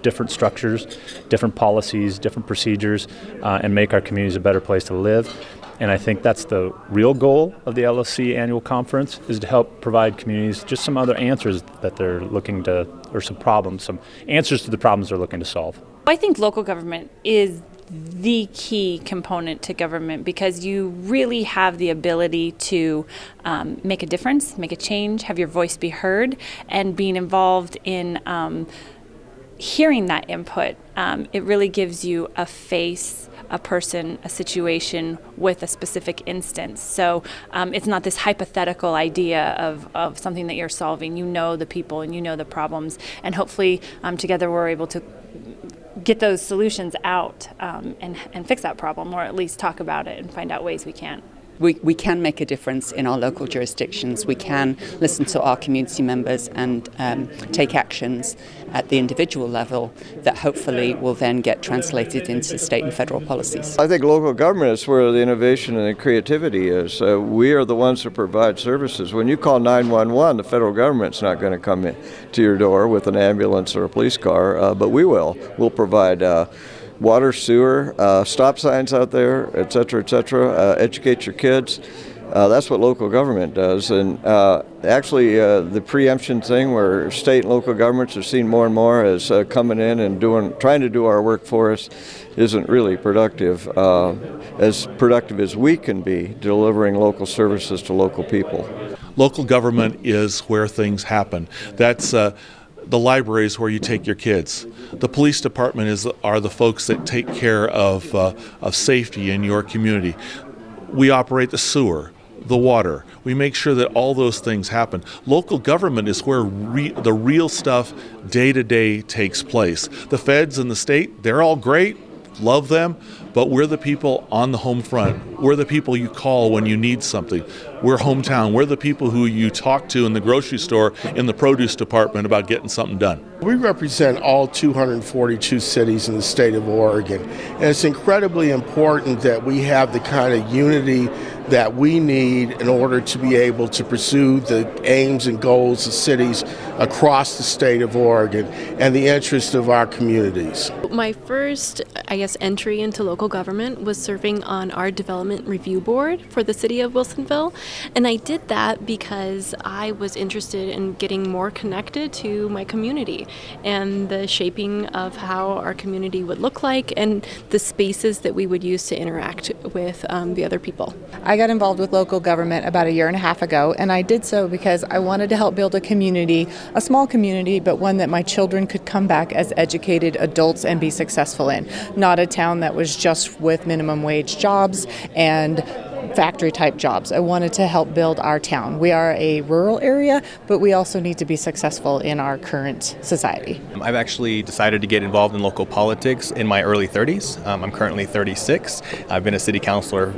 different structures, different policies, different procedures, and make our communities a better place to live. And I think that's the real goal of the LOC annual conference, is to help provide communities just some other answers that they're looking to, or some answers to the problems they're looking to solve. I think local government is the key component to government, because you really have the ability to make a difference, make a change, have your voice be heard, and being involved in hearing that input. It really gives you a face, a person, a situation with a specific instance. So it's not this hypothetical idea of something that you're solving. You know the people and you know the problems, and hopefully together we're able to get those solutions out and fix that problem, or at least talk about it and find out ways we can. We can make a difference in our local jurisdictions. We can listen to our community members and take actions at the individual level that hopefully will then get translated into state and federal policies. I think local government is where the innovation and the creativity is. We are the ones who provide services. When you call 911, the federal government's not going to come in to your door with an ambulance or a police car, but we will. We'll provide water, sewer, stop signs out there, et cetera, educate your kids. That's what local government does. And actually, the preemption thing where state and local governments are seen more and more as coming in and trying to do our work for us isn't really productive as we can be delivering local services to local people. Local government is where things happen. That's the library is where you take your kids. The police department are the folks that take care of safety in your community. We operate the sewer, the water. We make sure that all those things happen. Local government is where the real stuff day to day takes place. The feds and the state, they're all great, love them, but we're the people on the home front. We're the people you call when you need something. We're hometown. We're the people who you talk to in the grocery store, in the produce department about getting something done. We represent all 242 cities in the state of Oregon, and it's incredibly important that we have the kind of unity that we need in order to be able to pursue the aims and goals of cities across the state of Oregon and the interest of our communities. My first, entry into local government was serving on our development review board for the city of Wilsonville. And I did that because I was interested in getting more connected to my community and the shaping of how our community would look like and the spaces that we would use to interact with the other people. I got involved with local government about a year and a half ago, and I did so because I wanted to help build a community, a small community, but one that my children could come back as educated adults and be successful in. Not a town that was just with minimum wage jobs and factory type jobs. I wanted to help build our town. We are a rural area, but we also need to be successful in our current society. I've actually decided to get involved in local politics in my early 30s. I'm currently 36. I've been a city councilor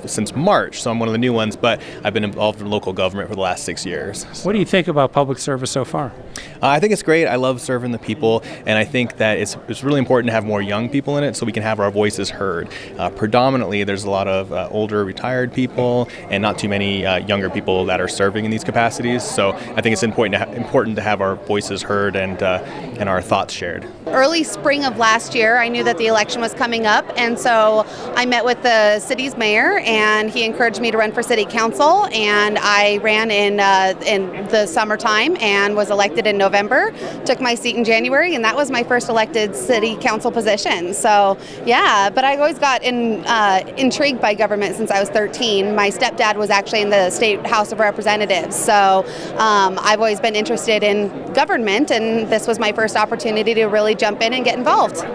since March, so I'm one of the new ones, but I've been involved in local government for the last 6 years. What do you think about public service so far? I think it's great. I love serving the people, and I think that it's really important to have more young people in it so we can have our voices heard. Predominantly, there's a lot of older retired people and not too many younger people that are serving in these capacities. So I think it's important to have our voices heard and our thoughts shared. Early spring of last year, I knew that the election was coming up, and so I met with the city's mayor, and he encouraged me to run for city council, and I ran in the summertime and was elected in November, took my seat in January, and that was my first elected city council position. So yeah, but I always got intrigued by government since I was 13. My stepdad was actually in the State House of Representatives, so I've always been interested in government, and this was my first opportunity to really jump in and get involved.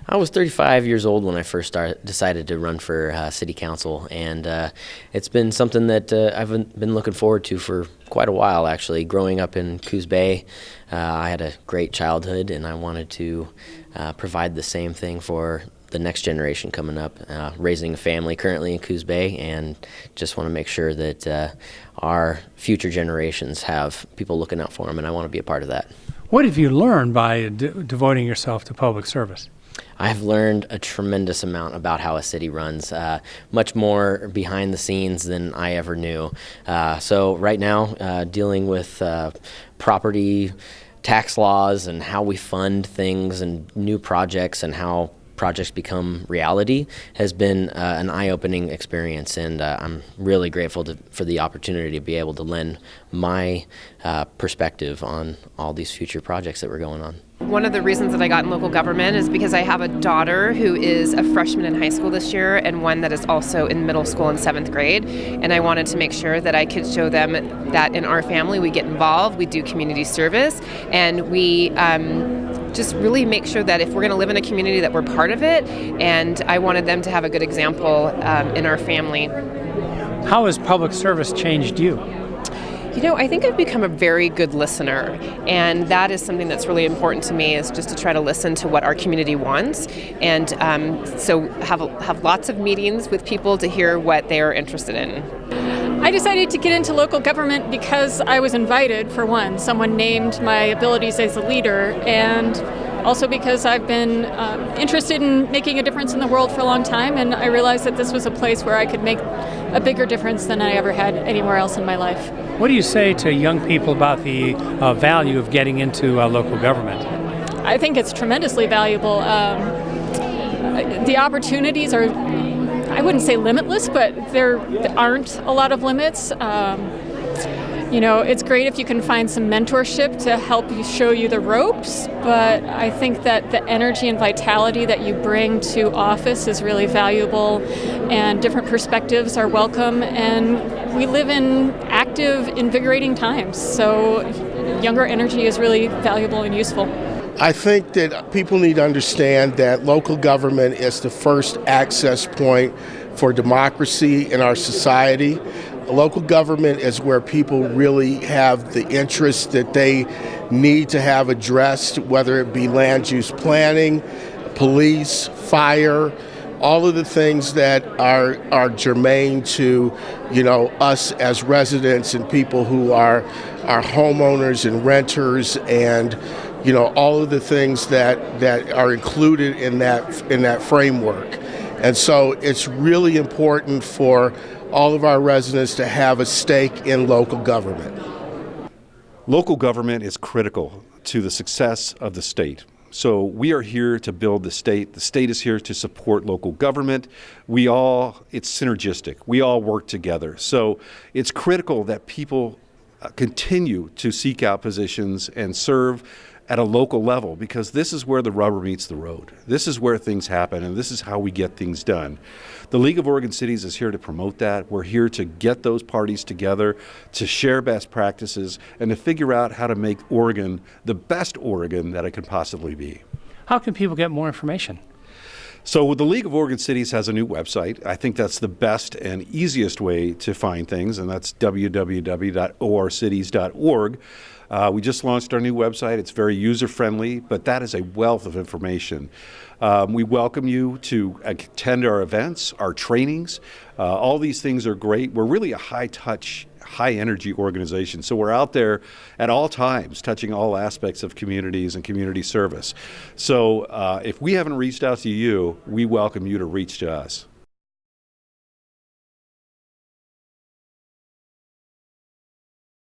I was 35 years old when I first decided to run for city council, and it's been something that I've been looking forward to for quite a while, actually. Growing up in Coos Bay, I had a great childhood, and I wanted to provide the same thing for the next generation coming up, raising a family currently in Coos Bay, and just want to make sure that our future generations have people looking out for them, and I want to be a part of that. What have you learned by devoting yourself to public service? I've learned a tremendous amount about how a city runs, much more behind the scenes than I ever knew. So right now, dealing with property tax laws and how we fund things and new projects and how projects become reality has been an eye-opening experience, and I'm really grateful for the opportunity to be able to lend my perspective on all these future projects that we're going on. One of the reasons that I got in local government is because I have a daughter who is a freshman in high school this year and one that is also in middle school in 7th grade. And I wanted to make sure that I could show them that in our family we get involved, we do community service, and we just really make sure that if we're going to live in a community that we're part of it. And I wanted them to have a good example in our family. How has public service changed you? You know, I think I've become a very good listener, and that is something that's really important to me, is just to try to listen to what our community wants, and so have lots of meetings with people to hear what they are interested in. I decided to get into local government because I was invited, for one. Someone named my abilities as a leader, and also because I've been interested in making a difference in the world for a long time, and I realized that this was a place where I could make a bigger difference than I ever had anywhere else in my life. What do you say to young people about the value of getting into local government? I think it's tremendously valuable. The opportunities are, I wouldn't say limitless, but there aren't a lot of limits. You know, it's great if you can find some mentorship to help you show you the ropes, but I think that the energy and vitality that you bring to office is really valuable, and different perspectives are welcome, and we live in active, invigorating times, so younger energy is really valuable and useful. I think that people need to understand that local government is the first access point for democracy in our society. Local government is where people really have the interests that they need to have addressed, whether it be land use planning, police, fire, all of the things that are germane to, you know, us as residents and people who are homeowners and renters, and you know, all of the things that are included in that framework. And so it's really important for all of our residents to have a stake in local government. Local government is critical to the success of the state. So we are here to build the state. The state is here to support local government. It's synergistic. We all work together. So it's critical that people continue to seek out positions and serve at a local level, because this is where the rubber meets the road. This is where things happen, and this is how we get things done. The League of Oregon Cities is here to promote that. We're here to get those parties together, to share best practices, and to figure out how to make Oregon the best Oregon that it can possibly be. How can people get more information? So the League of Oregon Cities has a new website. I think that's the best and easiest way to find things, and that's www.orcities.org. We just launched our new website. It's very user-friendly, but that is a wealth of information. We welcome you to attend our events, our trainings. All these things are great. We're really a high-touch, high-energy organization, so we're out there at all times, touching all aspects of communities and community service. So if we haven't reached out to you, we welcome you to reach to us.